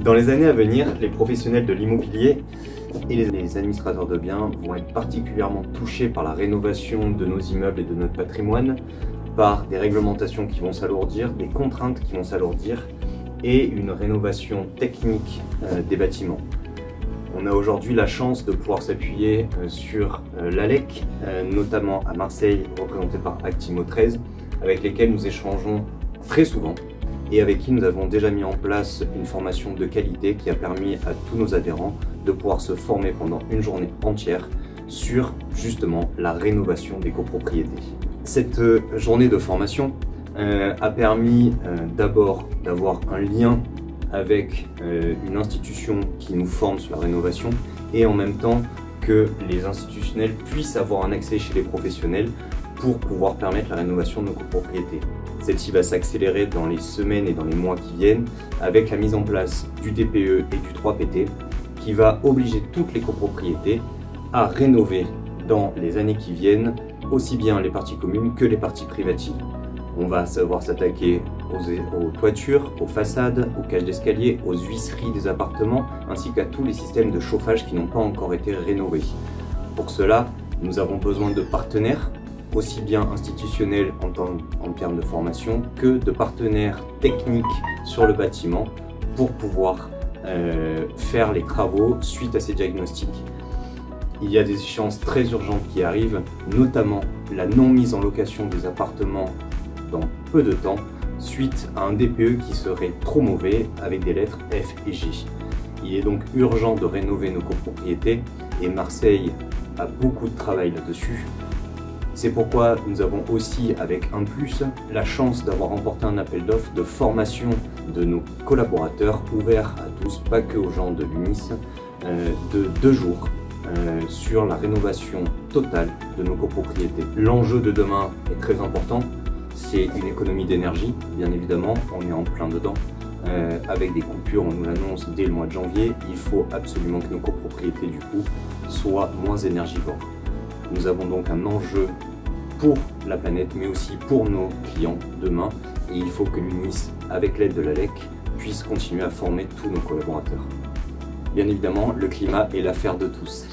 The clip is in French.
Dans les années à venir, les professionnels de l'immobilier et les administrateurs de biens vont être particulièrement touchés par la rénovation de nos immeubles et de notre patrimoine, par des réglementations qui vont s'alourdir, des contraintes qui vont s'alourdir et une rénovation technique des bâtiments. On a aujourd'hui la chance de pouvoir s'appuyer sur l'ALEC, notamment à Marseille, représenté par Actimo 13, avec lesquels nous échangeons très souvent et avec qui nous avons déjà mis en place une formation de qualité qui a permis à tous nos adhérents de pouvoir se former pendant une journée entière sur justement la rénovation des copropriétés. Cette journée de formation a permis d'abord d'avoir un lien avec une institution qui nous forme sur la rénovation et en même temps que les institutionnels puissent avoir un accès chez les professionnels pour pouvoir permettre la rénovation de nos copropriétés. Celle-ci va s'accélérer dans les semaines et dans les mois qui viennent avec la mise en place du DPE et du 3PT qui va obliger toutes les copropriétés à rénover dans les années qui viennent aussi bien les parties communes que les parties privatives. On va savoir s'attaquer aux toitures, aux façades, aux cages d'escalier, aux huisseries des appartements ainsi qu'à tous les systèmes de chauffage qui n'ont pas encore été rénovés. Pour cela, nous avons besoin de partenaires aussi bien institutionnels en termes de formation que de partenaires techniques sur le bâtiment pour pouvoir faire les travaux suite à ces diagnostics. Il y a des échéances très urgentes qui arrivent, notamment la non mise en location des appartements dans peu de temps suite à un DPE qui serait trop mauvais avec des lettres F et G. Il est donc urgent de rénover nos copropriétés et Marseille a beaucoup de travail là-dessus. C'est pourquoi nous avons aussi, avec un plus, la chance d'avoir remporté un appel d'offres de formation de nos collaborateurs, ouvert à tous, pas que aux gens de l'UNIS, de 2 jours sur la rénovation totale de nos copropriétés. L'enjeu de demain est très important, c'est une économie d'énergie, bien évidemment, on est en plein dedans. Avec des coupures, on nous l'annonce dès le mois de janvier, il faut absolument que nos copropriétés du coup soient moins énergivores. Nous avons donc un enjeu pour la planète, mais aussi pour nos clients demain. Et il faut que l'UNIS, avec l'aide de l'ALEC, puisse continuer à former tous nos collaborateurs. Bien évidemment, le climat est l'affaire de tous.